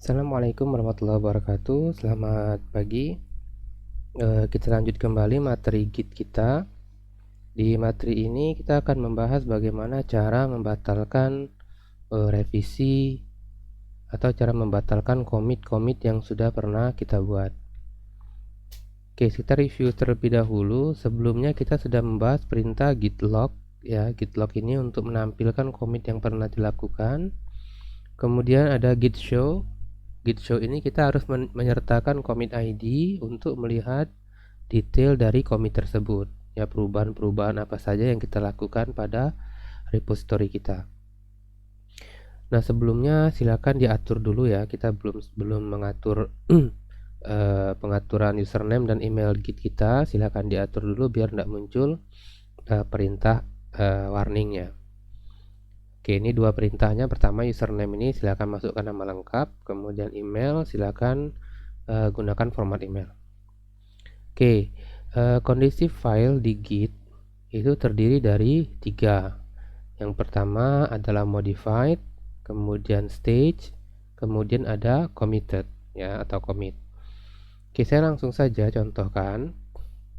Assalamualaikum warahmatullahi wabarakatuh. Selamat pagi. Kita lanjut kembali materi Git kita. Di materi ini kita akan membahas bagaimana cara membatalkan revisi atau cara membatalkan commit yang sudah pernah kita buat. Oke, kita review terlebih dahulu. Sebelumnya kita sudah membahas perintah git log ya. Git log ini untuk menampilkan commit yang pernah dilakukan. Kemudian ada git show. Git show ini kita harus menyertakan commit ID untuk melihat detail dari commit tersebut, ya, perubahan-perubahan apa saja yang kita lakukan pada repository kita. Nah, sebelumnya silakan diatur dulu ya, kita belum mengatur pengaturan username dan email Git kita. Silakan diatur dulu biar tidak muncul perintah warningnya. Oke, ini dua perintahnya. Pertama, username ini silakan masukkan nama lengkap, kemudian email silakan gunakan format email. Oke, kondisi file di Git itu terdiri dari 3. Yang pertama adalah modified, kemudian stage, kemudian ada committed ya, atau commit. Oke, saya langsung saja contohkan.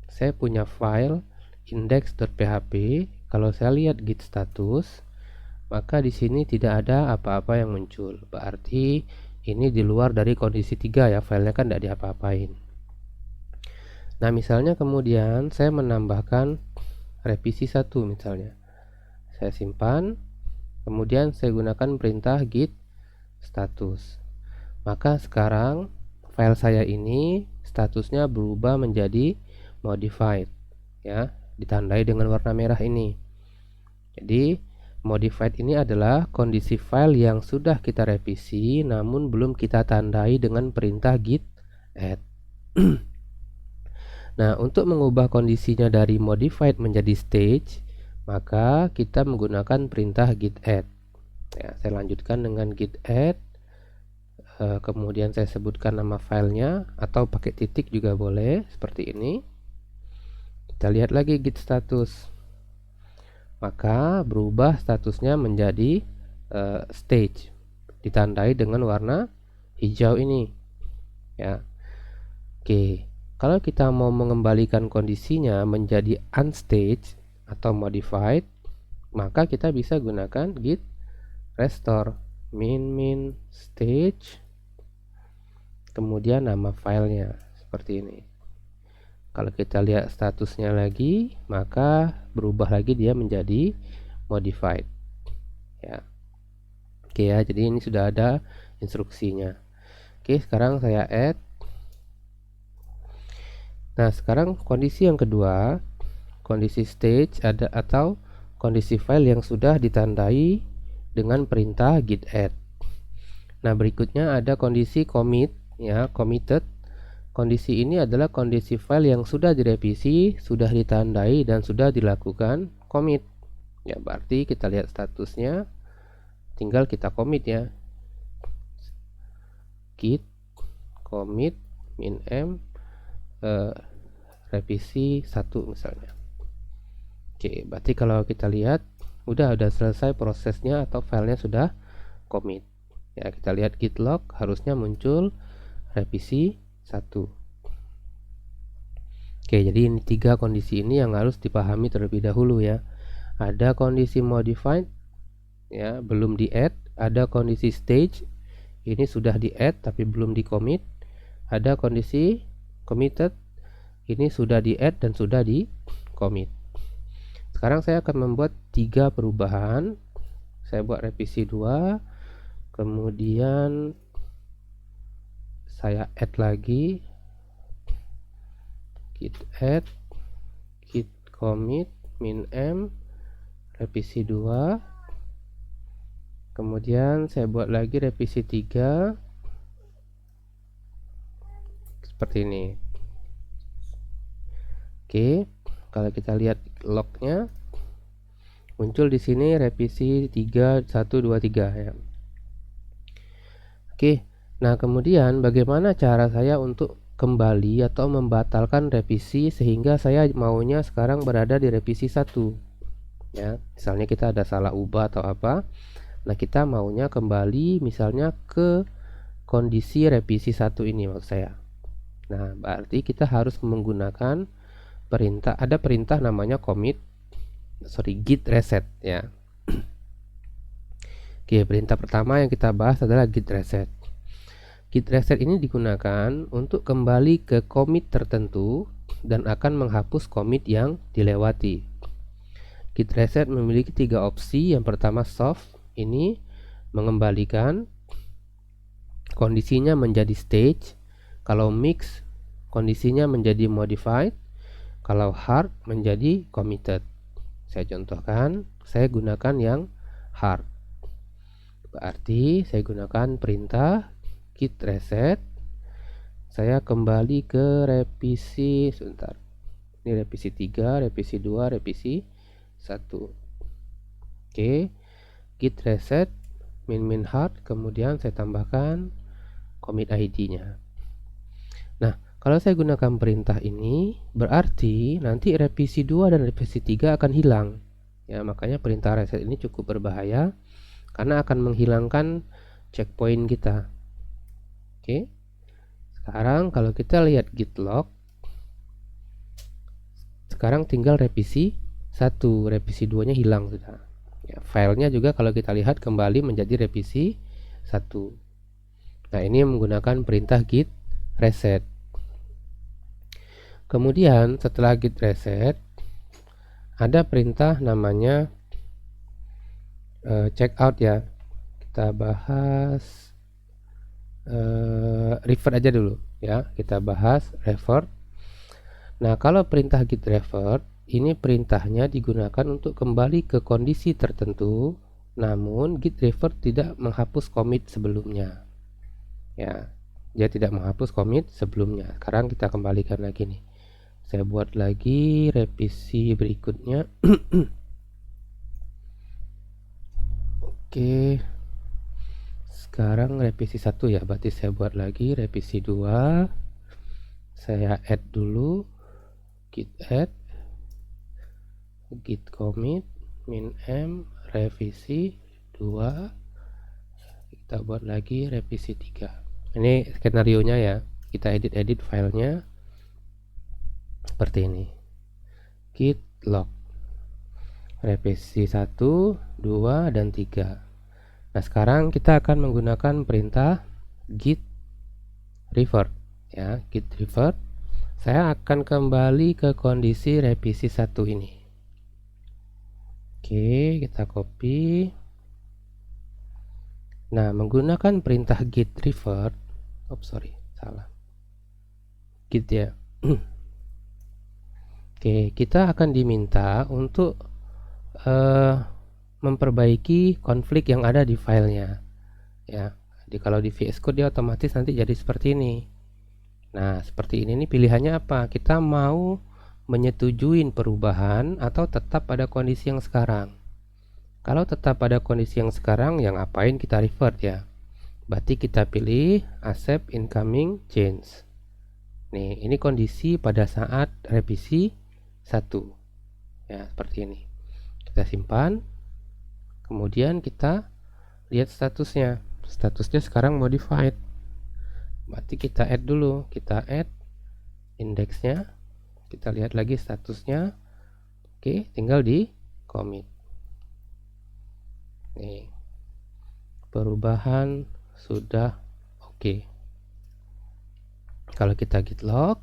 Saya punya file index.php. Kalau saya lihat git status, maka di sini tidak ada apa-apa yang muncul. Berarti ini di luar dari kondisi 3 ya, filenya kan tidak diapa-apain. Nah, misalnya kemudian saya menambahkan revisi 1 misalnya. Saya simpan, kemudian saya gunakan perintah git status. Maka sekarang file saya ini statusnya berubah menjadi modified ya, ditandai dengan warna merah ini. Jadi modified ini adalah kondisi file yang sudah kita revisi namun belum kita tandai dengan perintah git add. Nah, untuk mengubah kondisinya dari modified menjadi stage, maka kita menggunakan perintah git add ya. Saya lanjutkan dengan git add, kemudian saya sebutkan nama filenya atau pakai titik juga boleh, seperti ini. Kita lihat lagi git status, maka berubah statusnya menjadi stage, ditandai dengan warna hijau ini ya. Oke, kalau kita mau mengembalikan kondisinya menjadi unstage atau modified, maka kita bisa gunakan git restore min stage, kemudian nama filenya seperti ini. Kalau kita lihat statusnya lagi, maka berubah lagi dia menjadi modified ya. Oke ya, jadi ini sudah ada instruksinya. Oke, sekarang saya add. Nah, sekarang kondisi yang kedua, kondisi stage ada atau kondisi file yang sudah ditandai dengan perintah git add. Nah, berikutnya ada kondisi commit ya, committed. Kondisi ini adalah kondisi file yang sudah direvisi, sudah ditandai dan sudah dilakukan commit. Ya, berarti kita lihat statusnya, tinggal kita commit ya. Git commit min m revisi 1 misalnya. Oke, berarti kalau kita lihat udah selesai prosesnya atau filenya sudah commit. Ya, kita lihat git log harusnya muncul revisi 1. Oke, jadi ini 3 kondisi ini yang harus dipahami terlebih dahulu ya. Ada kondisi modified ya, belum di add. Ada kondisi stage, ini sudah di add tapi belum di commit. Ada kondisi committed, ini sudah di add dan sudah di commit. Sekarang saya akan membuat 3 perubahan. Saya buat revisi 2, kemudian saya add lagi git add, git commit min m revisi 2, kemudian saya buat lagi revisi 3 seperti ini. Oke, kalau kita lihat lognya muncul di sini revisi 3123 ya. Oke, nah kemudian bagaimana cara saya untuk kembali atau membatalkan revisi sehingga saya maunya sekarang berada di revisi 1 ya. Misalnya kita ada salah ubah atau apa, nah kita maunya kembali misalnya ke kondisi revisi 1 ini maksud saya. Nah, berarti kita harus menggunakan perintah, ada perintah namanya git reset ya. Oke, perintah pertama yang kita bahas adalah git reset. Git reset ini digunakan untuk kembali ke commit tertentu dan akan menghapus commit yang dilewati. Git reset memiliki 3 opsi. Yang pertama soft, ini mengembalikan kondisinya menjadi stage. Kalau mix, kondisinya menjadi modified. Kalau hard, menjadi committed. Saya contohkan, saya gunakan yang hard. Berarti saya gunakan perintah git reset. Saya kembali ke revisi, sebentar. Ini revisi 3, revisi 2, revisi 1. Oke, git reset min hard, kemudian saya tambahkan commit ID-nya. Nah, kalau saya gunakan perintah ini, berarti nanti revisi 2 dan revisi 3 akan hilang. Ya, makanya perintah reset ini cukup berbahaya karena akan menghilangkan checkpoint kita. Oke. Sekarang kalau kita lihat git log, sekarang tinggal revisi 1, revisi 2-nya hilang sudah. Ya, filenya juga kalau kita lihat kembali menjadi revisi 1. Nah, ini menggunakan perintah git reset. Kemudian setelah git reset ada perintah namanya checkout ya. Kita bahas revert aja dulu ya. Kita bahas revert. Nah, kalau perintah git revert ini perintahnya digunakan untuk kembali ke kondisi tertentu, namun git revert tidak menghapus commit sebelumnya. Ya, dia tidak menghapus commit sebelumnya. Sekarang kita kembalikan lagi nih. Saya buat lagi revisi berikutnya. Oke. Sekarang revisi 1 ya, berarti saya buat lagi revisi 2. Saya add dulu git add, git commit min m revisi 2. Kita buat lagi revisi 3. Ini skenario nya ya. Kita edit filenya seperti ini. Git log revisi 1, 2, dan 3. Nah, sekarang kita akan menggunakan perintah git revert ya. Git revert, saya akan kembali ke kondisi revisi 1 ini. Oke, kita copy. Nah, menggunakan perintah git revert, salah git ya. Oke, kita akan diminta untuk memperbaiki konflik yang ada di filenya ya. Kalau di VS Code dia otomatis nanti jadi seperti ini. Nah, seperti ini nih pilihannya apa? Kita mau menyetujui perubahan atau tetap pada kondisi yang sekarang. Kalau tetap pada kondisi yang sekarang, yang ngapain kita revert ya? Berarti kita pilih accept incoming change. Nih, ini kondisi pada saat revisi 1 ya, seperti ini. Kita simpan, kemudian kita lihat statusnya. Statusnya sekarang modified, berarti kita add dulu. Kita add indeksnya, kita lihat lagi statusnya. Oke, tinggal di commit. Nih, perubahan sudah oke. Kalau kita git log,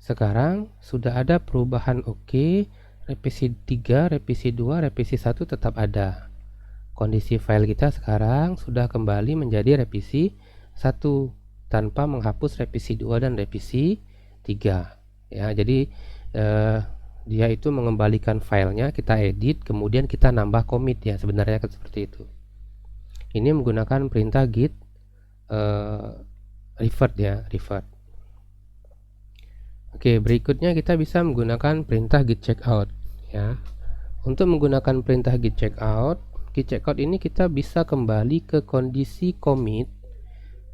sekarang sudah ada perubahan oke. Revisi 3, revisi 2, revisi 1 tetap ada. Kondisi file kita sekarang sudah kembali menjadi revisi 1 tanpa menghapus revisi 2 dan revisi 3 ya. Jadi dia itu mengembalikan filenya, kita edit, kemudian kita nambah commit ya, sebenarnya seperti itu. Ini menggunakan perintah git revert ya, revert. Oke, berikutnya kita bisa menggunakan perintah git checkout ya. Untuk menggunakan perintah git checkout ini kita bisa kembali ke kondisi commit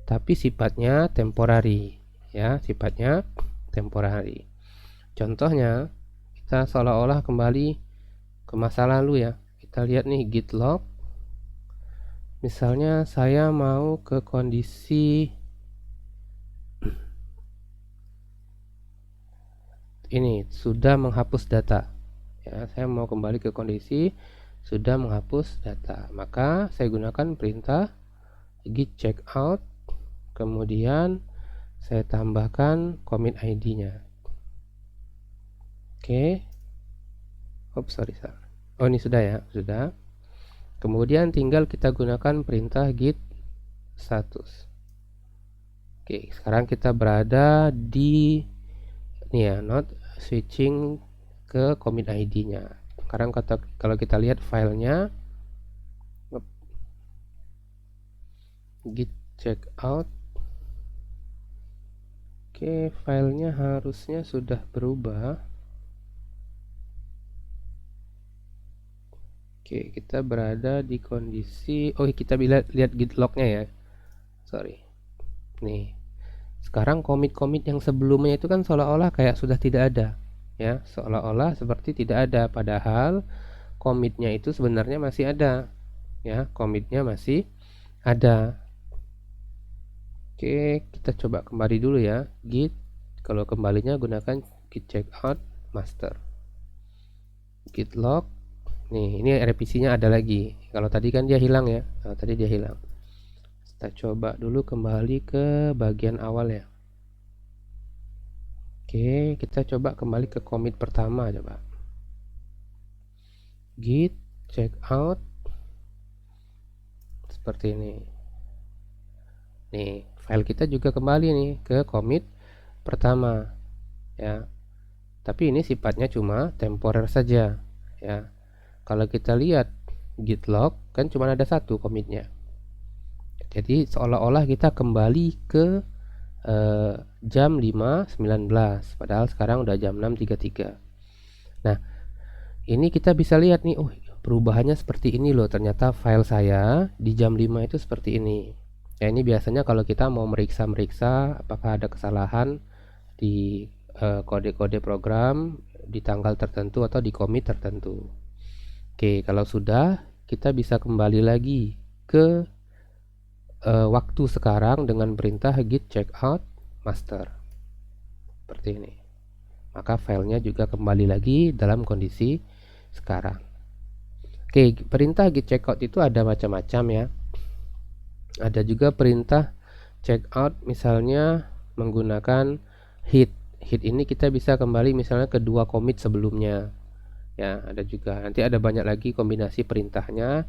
tapi sifatnya temporary ya, sifatnya temporary. Contohnya, kita seolah-olah kembali ke masa lalu ya. Kita lihat nih git log Misalnya saya mau ke kondisi ini, sudah menghapus data. Ya, saya mau kembali ke kondisi sudah menghapus data. Maka saya gunakan perintah git checkout, kemudian saya tambahkan commit ID-nya. Oke. Sorry. Oh, ini sudah ya, sudah. Kemudian tinggal kita gunakan perintah git status. Oke, sekarang kita berada di ini ya, not switching ke commit ID-nya. Sekarang kalau kita lihat filenya git checkout. Oke, filenya harusnya sudah berubah. Oke, kita berada di kondisi, oh kita lihat git lognya ya. Sorry. Nih. Sekarang komit-komit yang sebelumnya itu kan seolah-olah kayak sudah tidak ada. Ya, seolah-olah seperti tidak ada, padahal komitnya itu sebenarnya masih ada. Ya, komitnya masih ada. Oke, kita coba kembali dulu ya. Git, kalau kembalinya gunakan git checkout master. Git log. Nih, ini revisinya ada lagi. Kalau tadi kan dia hilang ya. Nah, tadi dia hilang. Kita coba dulu kembali ke bagian awal ya. Oke, kita coba kembali ke commit pertama coba. Git checkout seperti ini. Nih, file kita juga kembali nih ke commit pertama ya. Tapi ini sifatnya cuma temporer saja ya. Kalau kita lihat git log kan cuma ada satu commitnya. Jadi seolah-olah kita kembali ke jam 5.19, padahal sekarang udah jam 6.33. Nah, ini kita bisa lihat nih, oh perubahannya seperti ini loh, ternyata file saya di jam 5 itu seperti ini. Ya, ini biasanya kalau kita mau meriksa apakah ada kesalahan di kode-kode program di tanggal tertentu atau di commit tertentu. Oke, kalau sudah, kita bisa kembali lagi ke waktu sekarang dengan perintah git checkout master seperti ini. Maka filenya juga kembali lagi dalam kondisi sekarang. Oke, perintah git checkout itu ada macam-macam ya. Ada juga perintah checkout misalnya menggunakan hit. Hit ini kita bisa kembali misalnya ke dua commit sebelumnya. Ya, ada juga. Nanti ada banyak lagi kombinasi perintahnya.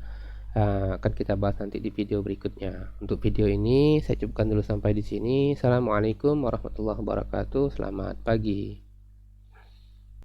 Akan kita bahas nanti di video berikutnya. Untuk video ini saya cukupkan dulu sampai di sini. Assalamualaikum warahmatullahi wabarakatuh. Selamat pagi.